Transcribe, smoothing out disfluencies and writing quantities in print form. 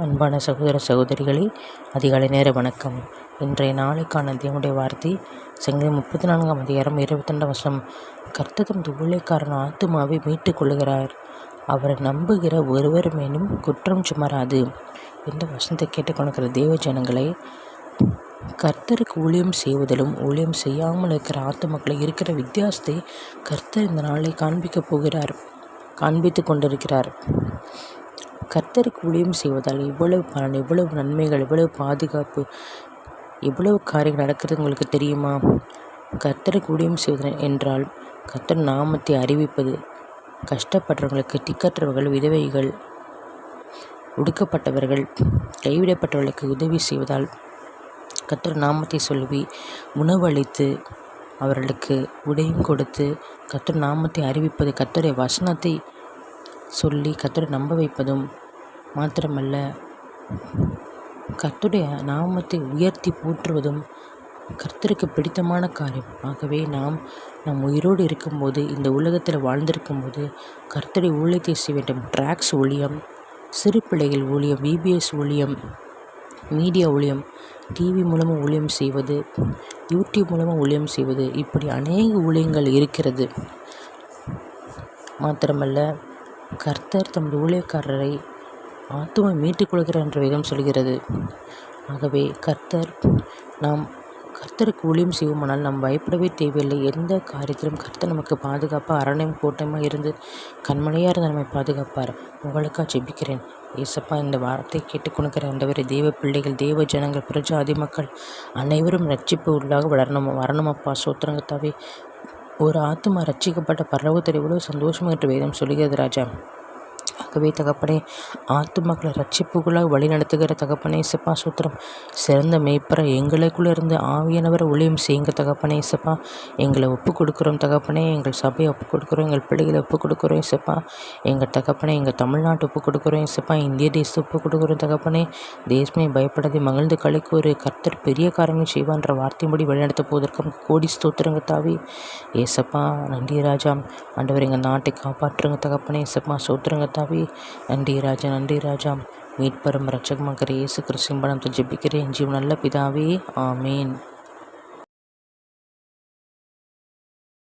அன்பான சகோதர சகோதரிகளே, அதிகாலை நேர வணக்கம். இன்றைய நாளைக்கான தேவனுடைய வார்த்தை சங்கீதம் 34ஆம் அதிகாரம் 22ஆம் வசனம். கர்த்தர் தமது ஊழியக்காரன் ஆத்துமாவை மீட்டுக் கொள்கிறார், அவரை நம்புகிற ஒருவர் மேலும் குற்றம் சுமராது. இந்த வசனத்தை கேட்டுக்கொண்டிருக்கிற தேவ ஜனங்களை, கர்த்தருக்கு ஊழியம் செய்வதிலும் ஊழியம் செய்யாமல் இருக்கிற ஆத்துமக்களை இருக்கிற வித்தியாசத்தை கர்த்தர் இந்த நாளை காண்பித்து கொண்டிருக்கிறார். கர்த்தருக்கு ஊழியம் செய்வதால் இவ்வளவு பலன், இவ்வளவு நன்மைகள், இவ்வளவு பாதுகாப்பு, இவ்வளவு காரியங்கள் நடக்கிறது உங்களுக்கு தெரியுமா? கர்த்தருக்கு ஊழியம் செய்வது என்றால் கர்த்தர் நாமத்தை அறிவிப்பது, கஷ்டப்படுறவங்களுக்கு, திக்கற்றவர்கள், விதவைகள், ஒடுக்கப்பட்டவர்கள், கைவிடப்பட்டவர்களுக்கு உதவி செய்வதால் கர்த்தர் நாமத்தை சொல்லி உணவளித்து அவர்களுக்கு உடையும் கொடுத்து கர்த்தர் நாமத்தை அறிவிப்பது, கர்த்தருடைய வசனத்தை சொல்லி கர்த்தரை நம்ப வைப்பதும் மாத்திரமல்ல, கர்த்தருடைய நாமத்தை உயர்த்தி போற்றுவதும் கர்த்தருக்கு பிடித்தமான காரியம். ஆகவே நம் உயிரோடு இருக்கும்போது, இந்த உலகத்தில் வாழ்ந்திருக்கும்போது கர்த்தருடைய ஊழியத்தை செய்ய வேண்டும். ட்ராக்ஸ் ஊழியம், சிறு பிள்ளைகள் ஊழியம், விபிஎஸ் ஊழியம், மீடியா ஊழியம், டிவி மூலமாக ஊழியம் செய்வது, யூடியூப் மூலமாக ஊழியம் செய்வது, இப்படி அநேக ஊழியங்கள் இருக்கிறது. மாத்திரமல்ல, கர்த்தர் தமது ஊழியக்காரரை ஆத்துமை மீட்டுக் கொள்கிறார் என்ற வேதம் சொல்கிறது. ஆகவே கர்த்தருக்கு ஊழியம் செய்வோமானால் நாம் பயப்படவே தேவையில்லை. எந்த காரியத்திலும் கர்த்தர் நமக்கு பாதுகாப்பாக அரணையும் கோட்டையுமாக இருந்து கண்மணியாக இருந்து நம்மை பாதுகாப்பார். உங்களுக்காக ஜெபிக்கிறேன். ஏசப்பா, இந்த வார்த்தை கேட்டுக்கொடுக்கிற அந்தவரை தேவ பிள்ளைகள், தேவ ஜனங்கள், பிரஜாதி மக்கள் அனைவரும் ரட்சிப்பு உள்ளாக வரணுமப்பா. சோத்திரங்கத்தாவே, ஒரு ஆத்துமா ரட்சிக்கப்பட்ட பரலோகத்தில் எவ்வளவு சந்தோஷமாக என்று வேதம் சொல்கிறது ராஜா. ஆகவே தகப்பனே, ஆத்துமக்களை ரட்சிப்புக்குள்ளாக வழி நடத்துகிற தகப்பனே சப்பா சூத்திரம். சிறந்த மேய்ப்பரை எங்களுக்குள்ளே இருந்து ஆவியானவரை ஊழியம் செய்யுங்க தகப்பனே சப்பா. எங்களை ஒப்பு கொடுக்குறோம் தகப்பனே, எங்கள் சபையை ஒப்பு கொடுக்குறோம், எங்கள் பிள்ளைகளை ஒப்பு கொடுக்குறோம் சப்பா. எங்கள் தகப்பனே, எங்கள் தமிழ்நாட்டு ஒப்பு கொடுக்குறோம் சப்பா. இந்திய தேசத்தை ஒப்பு கொடுக்குறோம் தகப்பனே. தேசமே பயப்படாதே, மகிழ்ந்து கலைக்கு ஒரு கர்த்தர் பெரிய காரியங்கள் செய்வான்ற வார்த்தையின்படி வழிநடத்த போவதற்கு கோடி ஸ்தோத்திரங்க தாவி ஏசப்பா. நன்றி ராஜா. ஆண்டவர், எங்கள் நாட்டை காப்பாற்றுங்க தகப்பனே சப்பா. சோத்திரங்க தாவி. நன்றி ராஜா, நன்றி ராஜா. மீட்பரும் இரட்சகருமாகிற இயேசு கிறிஸ்துவின் நாமத்தில் ஜெபிக்கிறேன் ஜீவன் நல்ல பிதாவே, ஆமேன்.